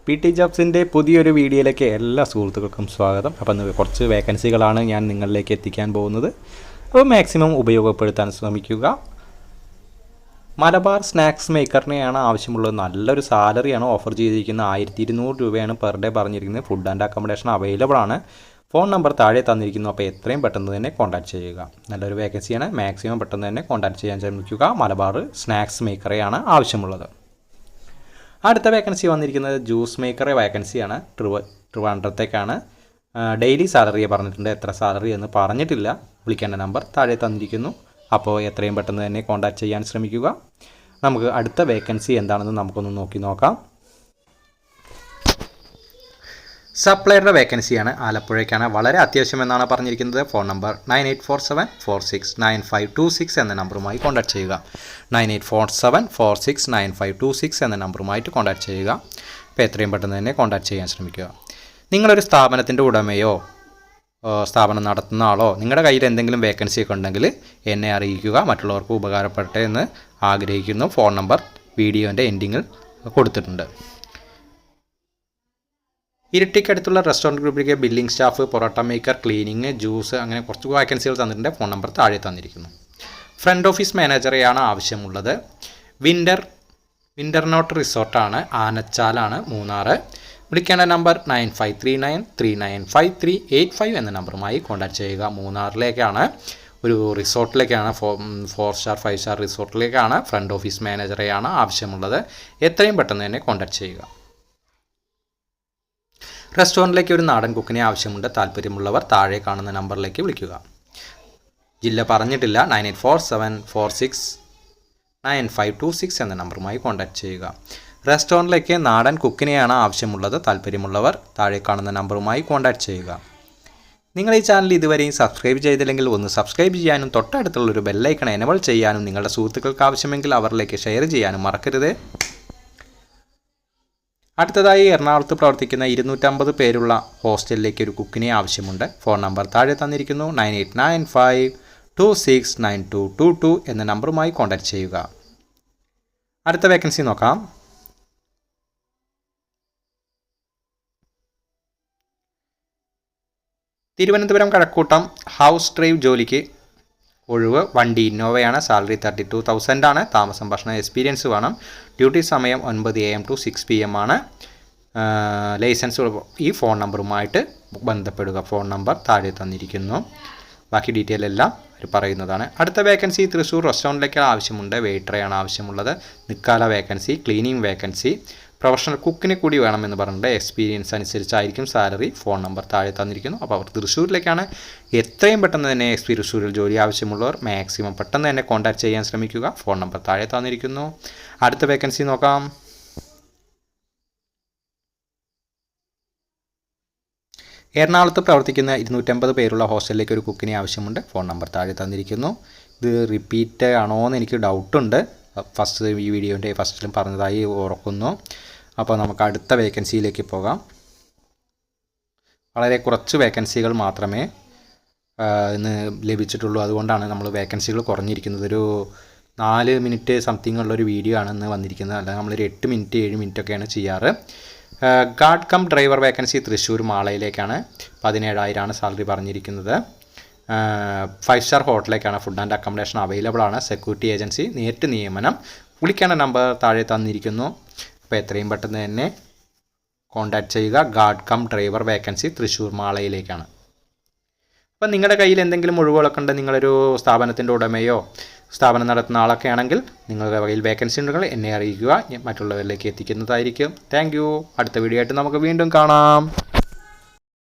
P T ജോബ്സിൻ്റെ പുതിയൊരു വീഡിയോയിലേക്ക് എല്ലാ സുഹൃത്തുക്കൾക്കും സ്വാഗതം. അപ്പം കുറച്ച് വേക്കൻസികളാണ് ഞാൻ നിങ്ങളിലേക്ക് എത്തിക്കാൻ പോകുന്നത്. അപ്പോൾ മാക്സിമം ഉപയോഗപ്പെടുത്താൻ ശ്രമിക്കുക. മലബാർ സ്നാക്സ് മേക്കറിനെയാണ് ആവശ്യമുള്ളത്. നല്ലൊരു സാലറിയാണ് ഓഫർ ചെയ്തിരിക്കുന്നത്. 1200 രൂപയാണ് പെർ ഡേ പറഞ്ഞിരിക്കുന്നത്. ഫുഡ് ആൻഡ് അക്കോമഡേഷൻ അവൈലബിൾ ആണ്. ഫോൺ നമ്പർ താഴെ തന്നിരിക്കുന്നു. അപ്പോൾ എത്രയും പെട്ടെന്ന് തന്നെ കോൺടാക്ട് ചെയ്യുക. നല്ലൊരു വേക്കൻസിയാണ്. മാക്സിമം പെട്ടെന്ന് തന്നെ കോൺടാക്ട് ചെയ്യാൻ ശ്രമിക്കുക. മലബാർ സ്നാക്സ് മേക്കറെയാണ് ആവശ്യമുള്ളത്. അടുത്ത വേക്കൻസി വന്നിരിക്കുന്നത് ജ്യൂസ് മേക്കറെ വേക്കൻസിയാണ്. ട്രിവാൻഡ്രത്തേക്കാണ്. ഡെയിലി സാലറിയെ പറഞ്ഞിട്ടുണ്ട്. എത്ര സാലറി എന്ന് പറഞ്ഞിട്ടില്ല. വിളിക്കേണ്ട നമ്പർ താഴെ തന്നിരിക്കുന്നു. അപ്പോൾ എത്രയും പെട്ടെന്ന് തന്നെ കോൺടാക്ട് ചെയ്യാൻ ശ്രമിക്കുക. നമുക്ക് അടുത്ത വേക്കൻസി എന്താണെന്ന് നമുക്കൊന്ന് നോക്കാം. സപ്ലയറുടെ വേക്കൻസിയാണ്. ആലപ്പുഴയ്ക്കാണ്. വളരെ അത്യാവശ്യമെന്നാണ് പറഞ്ഞിരിക്കുന്നത്. ഫോൺ നമ്പർ 9847469526 എന്ന നമ്പറുമായി കോൺടാക്ട് ചെയ്യുക. 9847469526 എന്ന നമ്പറുമായിട്ട് കോൺടാക്ട് ചെയ്യുക. അപ്പോൾ എത്രയും പെട്ടെന്ന് തന്നെ കോൺടാക്ട് ചെയ്യാൻ ശ്രമിക്കുക. നിങ്ങളൊരു സ്ഥാപനത്തിൻ്റെ ഉടമയോ സ്ഥാപനം നടത്തുന്ന ആളോ നിങ്ങളുടെ കയ്യിൽ എന്തെങ്കിലും വേക്കൻസി ഒക്കെ ഉണ്ടെങ്കിൽ എന്നെ അറിയിക്കുക. മറ്റുള്ളവർക്ക് ഉപകാരപ്പെടട്ടെ എന്ന് ആഗ്രഹിക്കുന്നു. ഫോൺ നമ്പർ വീഡിയോൻ്റെ എൻഡിങ്ങിൽ കൊടുത്തിട്ടുണ്ട്. ഇരിട്ടിക്കടുത്തുള്ള റെസ്റ്റോറൻറ്റ് ഗ്രൂപ്പിലേക്ക് billing staff, parotta maker, cleaning, juice അങ്ങനെ കുറച്ച് വേക്കൻസികൾ തന്നിട്ടുണ്ട്. ഫോൺ നമ്പർ താഴെ തന്നിരിക്കുന്നു. ഫ്രണ്ട് ഓഫീസ് മാനേജറെയാണ് ആവശ്യമുള്ളത്. വിൻ്റർനോട്ട് റിസോർട്ടാണ്. ആനച്ചാലാണ്, മൂന്നാർ. വിളിക്കേണ്ട നമ്പർ 9539395385 എന്ന നമ്പറുമായി കോൺടാക്ട് ചെയ്യുക. മൂന്നാറിലേക്കാണ്, ഒരു റിസോർട്ടിലേക്കാണ്. 4 സ്റ്റാർ 5 സ്റ്റാർ റിസോർട്ടിലേക്കാണ്. ഫ്രണ്ട് ഓഫീസ് മാനേജറെയാണ് ആവശ്യമുള്ളത്. എത്രയും പെട്ടെന്ന് തന്നെ കോൺടാക്ട് ചെയ്യുക. റെസ്റ്റോറൻറ്റിലേക്ക് ഒരു നാടൻ കുക്കിനെ ആവശ്യമുണ്ട്. താല്പര്യമുള്ളവർ താഴെ കാണുന്ന നമ്പറിലേക്ക് വിളിക്കുക. ജില്ല പറഞ്ഞിട്ടില്ല. 9847469526 എന്ന നമ്പറുമായി കോൺടാക്ട് ചെയ്യുക. റെസ്റ്റോറൻറ്റിലേക്ക് നാടൻ കുക്കിനെയാണ് ആവശ്യമുള്ളത്. താല്പര്യമുള്ളവർ താഴെ കാണുന്ന നമ്പറുമായി കോൺടാക്ട് ചെയ്യുക. നിങ്ങൾ ഈ ചാനൽ ഇതുവരെയും സബ്സ്ക്രൈബ് ചെയ്തില്ലെങ്കിൽ ഒന്ന് സബ്സ്ക്രൈബ് ചെയ്യാനും തൊട്ടടുത്തുള്ളൊരു ബെല്ലൈക്കൺ എനേബിൾ ചെയ്യാനും നിങ്ങളുടെ സുഹൃത്തുക്കൾക്ക് ആവശ്യമെങ്കിൽ അവരിലേക്ക് ഷെയർ ചെയ്യാനും മറക്കരുത്. അടുത്തതായി എറണാകുളത്ത് പ്രവർത്തിക്കുന്ന 250 പേരുള്ള ഹോസ്റ്റലിലേക്ക് ഒരു കുക്കിനെ ആവശ്യമുണ്ട്. ഫോൺ നമ്പർ താഴെ തന്നിരിക്കുന്നു. 9895269222 എന്ന നമ്പറുമായി കോൺടാക്ട് ചെയ്യുക. അടുത്ത വേക്കൻസി നോക്കാം. തിരുവനന്തപുരം കഴക്കൂട്ടം ഹൗസ് ഡ്രൈവ് ജോലിക്ക് ഒഴിവ്. വണ്ടി ഇന്നോവയാണ്. സാലറി 32,000 ആണ്. താമസം ഭക്ഷണം എക്സ്പീരിയൻസ് വേണം. ഡ്യൂട്ടി സമയം 9 AM to 6 PM ആണ്. ലൈസൻസ് ഈ ഫോൺ നമ്പറുമായിട്ട് ബന്ധപ്പെടുക. ഫോൺ നമ്പർ താഴെ തന്നിരിക്കുന്നു. ബാക്കി ഡീറ്റെയിൽ എല്ലാം പറയുന്നതാണ്. അടുത്ത വേക്കൻസി തൃശ്ശൂർ റെസ്റ്റോറൻറ്റിലേക്ക് ആവശ്യമുണ്ട്. വെയിറ്ററെയാണ് ആവശ്യമുള്ളത്. നിക്കാല വേക്കൻസി, ക്ലീനിങ് വേക്കൻസി, പ്രൊഫഷണൽ കുക്കിനെ കൂടി വേണമെന്ന് പറഞ്ഞിട്ട് എക്സ്പീരിയൻസ് അനുസരിച്ചായിരിക്കും സാലറി. ഫോൺ നമ്പർ താഴെ തന്നിരിക്കുന്നു. അപ്പോൾ അവർ തൃശ്ശൂരിലേക്കാണ്. എത്രയും പെട്ടെന്ന് തന്നെ തൃശ്ശൂരിൽ ജോലി ആവശ്യമുള്ളവർ മാക്സിമം പെട്ടെന്ന് തന്നെ കോൺടാക്ട് ചെയ്യാൻ ശ്രമിക്കുക. ഫോൺ നമ്പർ താഴെ തന്നിരിക്കുന്നു. അടുത്ത വേക്കൻസി നോക്കാം. എറണാകുളത്ത് പ്രവർത്തിക്കുന്ന 250 പേരുള്ള ഹോസ്റ്റലിലേക്ക് ഒരു കുക്കിനെ ആവശ്യമുണ്ട്. ഫോൺ നമ്പർ താഴെ തന്നിരിക്കുന്നു. ഇത് റിപ്പീറ്റ് ആണോ എന്ന് എനിക്ക് ഡൗട്ടുണ്ട്. ഫസ്റ്റ് ഈ വീഡിയോൻ്റെ ഫസ്റ്റിലും പറഞ്ഞതായി ഓർക്കുന്നു. അപ്പോൾ നമുക്ക് അടുത്ത വേക്കൻസിയിലേക്ക് പോകാം. വളരെ കുറച്ച് വേക്കൻസികൾ മാത്രമേ ഇന്ന് ലഭിച്ചിട്ടുള്ളൂ. അതുകൊണ്ടാണ് നമ്മൾ വേക്കൻസികൾ കുറഞ്ഞിരിക്കുന്നത്. ഒരു 4 മിനിറ്റ് സംതിങ് ഉള്ളൊരു വീഡിയോ ആണ് ഇന്ന് വന്നിരിക്കുന്നത്. അല്ലാതെ നമ്മളൊരു 8 മിനിറ്റ് 7 മിനിറ്റ് ഒക്കെയാണ് ചെയ്യാറ്. Guard cum driver vacancy Thrissur മാളയിലേക്കാണ്. 17,000 സാലറി പറഞ്ഞിരിക്കുന്നത്. 5 സ്റ്റാർ ഹോട്ടലിലേക്കാണ്. ഫുഡ് ആൻഡ് അക്കോമഡേഷൻ അവൈലബിൾ ആണ്. സെക്യൂരിറ്റി ഏജൻസി, നേരിട്ട് നിയമനം. വിളിക്കേണ്ട നമ്പർ താഴെ തന്നിരിക്കുന്നു. അപ്പോൾ എത്രയും പെട്ടെന്ന് തന്നെ കോൺടാക്ട് ചെയ്യുക. Guard cum driver vacancy Thrissur മാളയിലേക്കാണ്. അപ്പം നിങ്ങളുടെ കയ്യിൽ എന്തെങ്കിലും ഒഴിവുകളൊക്കെ ഉണ്ട്, നിങ്ങളൊരു സ്ഥാപനത്തിൻ്റെ ഉടമയോ സ്ഥാപനം നടത്തുന്ന ആളൊക്കെ ആണെങ്കിൽ നിങ്ങളുടെ കയ്യിൽ വേക്കൻസി ഉണ്ടെങ്കിൽ എന്നെ അറിയിക്കുക. മറ്റുള്ളവരിലേക്ക് എത്തിക്കുന്നതായിരിക്കും. Thank you. അടുത്ത വീഡിയോ ആയിട്ട് നമുക്ക് വീണ്ടും കാണാം.